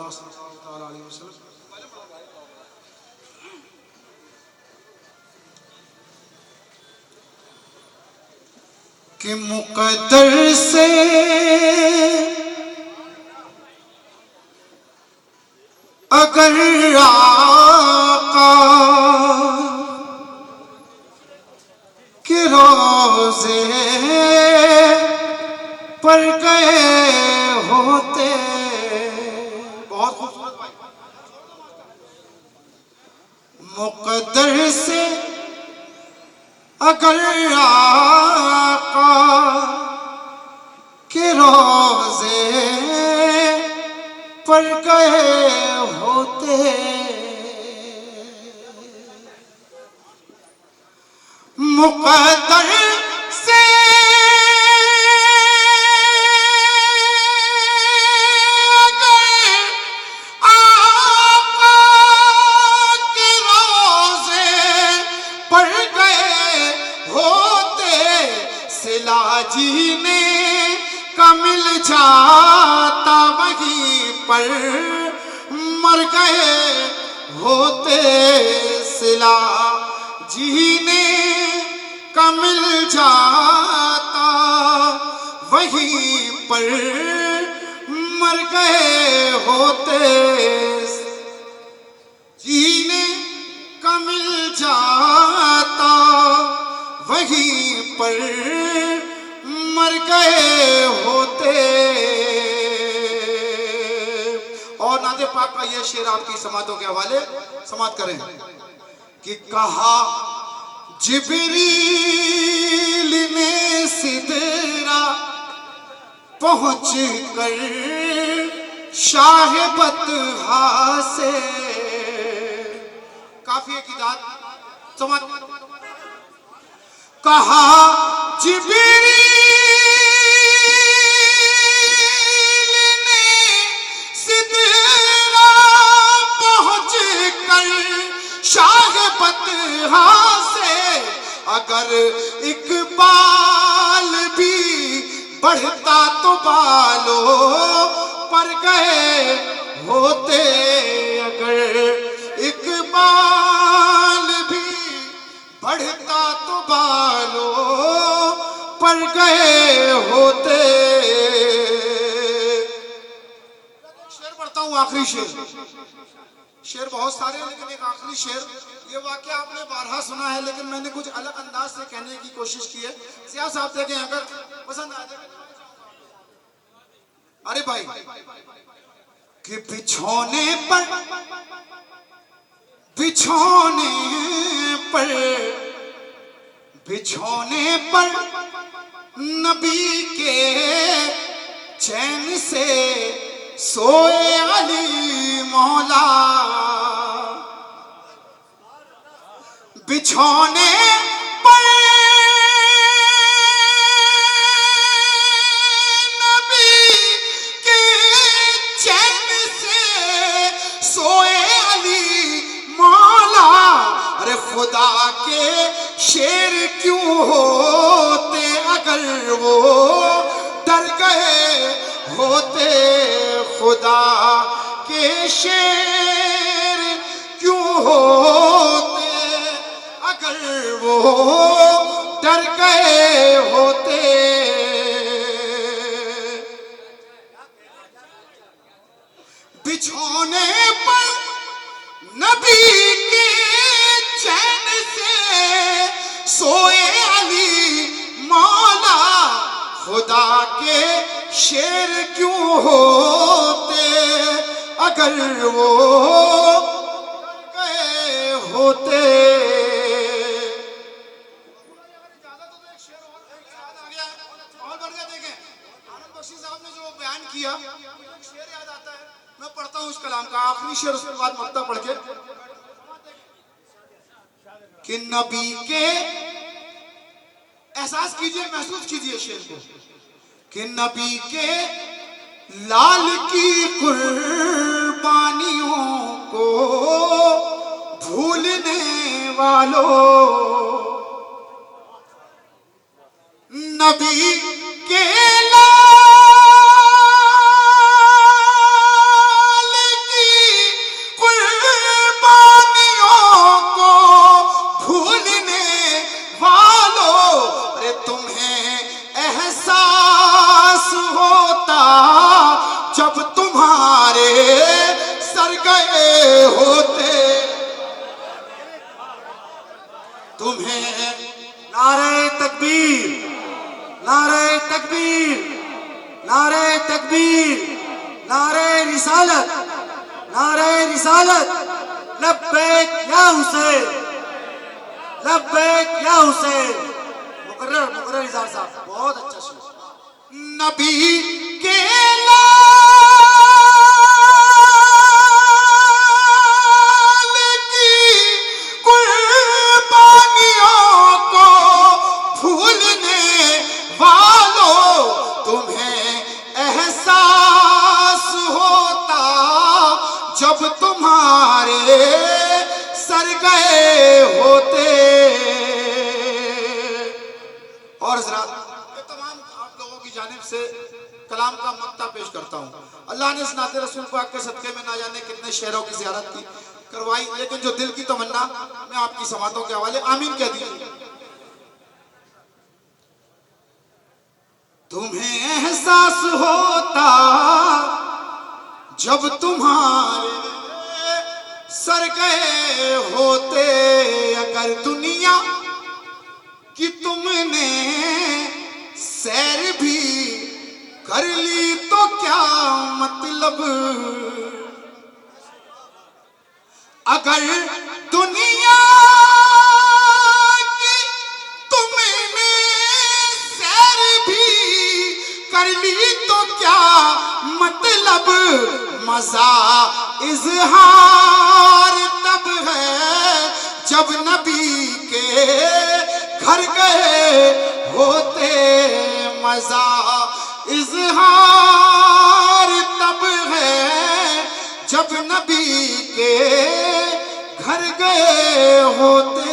अल्लाह सल्लल्लाहु अलैहि वसल्लम कि मुकद्दर से अगर आका के रोज़े पर गए होते, बहुत खूबसूरत भाई, मुकद्दर से अगर आका के रोज़े पर गए होते, मुकद्दर से अगर आका के रोज़े पर गए होते, सिला जीने का मिल जाता वहीं पर मर गए होते, सिला जीने का मिल जाता वहीं पर मर गए होते, जीने का मिल जाता वहीं पर मर गए होते। और नादे पाक का ये शेर आपकी समातों के हवाले समात करें कि कहा जिब्रील ने सिदरा पहुंच कर शाह बतहा से, काफी की दात समात, कहा जिब्रील ने सिदरा पहुंच कर शाह बतहा से, अगर इकबाल भी बढ़ता तो बालों पर गए होते, अगर इकबाल भी बढ़ता तो बालों पर गए होते। शेर पढ़ता हूँ, आखिरी शेर, शेर बहुत सारे हैं लेकिन एक आखिरी शेर, ये वाकया आपने बारहा सुना है लेकिन मैंने कुछ अलग अंदाज से कहने की कोशिश की है। सियाह साहब देखें, अगर पसंद आ जाए। अरे भाई कि बिछोने पर बिछोने पर बिछोने पर नबी के चैन से सोए अली मौला, बिछोने पर नबी के चैन से सोए अली मौला, अरे खुदा के शेर क्यों होते अगर वो डर गए होते, खुदा के शेर क्यों होते अगर वो डर गए होते। बिछोने पर नबी के चैन से सोए अली मौला, खुदा के शेर क्यों होते अगर वो गए होते। किया शेर याद आता है, मैं पढ़ता हूँ उस कलाम का आखिरी शेर, उसके बाद मक्ता पढ़ के कि नबी के एहसास कीजिए, महसूस कीजिए शेर को कि नबी के लाल की कुर्बानियों को भूलने वालों, नबी के लाल होते तुम्हें। नारे तकबीर, नारे तकबीर, नारे तकबीर, नारे रिसालत, नारे रिसालत। लब्बैक या हुसैन, लब्बैक या हुसैन। मुकर्रर मुकर्रर इज़ार साहब, बहुत अच्छा शेर। नबी के जब तुम्हारे सर गए होते। और हज़रात, ये तमाम आप लोगों की जानिब से कलाम का मक्ता पेश करता हूँ। अल्लाह ने इस नाते रसूल पाक के सदक़े में ना जाने कितने शेरों की ज़ियारत की करवाई, लेकिन जो दिल की तमन्ना मैं आपकी समातों के हवाले आमीन कह दीजिए। तुम्हें एहसास होता जब तुम्हारे सर गए होते, अगर दुनिया की तुमने सैर भी कर ली तो क्या मतलब। अगर दुनिया की तुमने सैर भी कर ली तो क्या मतलब। मजा इजहार तब है जब नबी के घर गए होते। मजा इजहार तब है जब नबी के घर गए होते।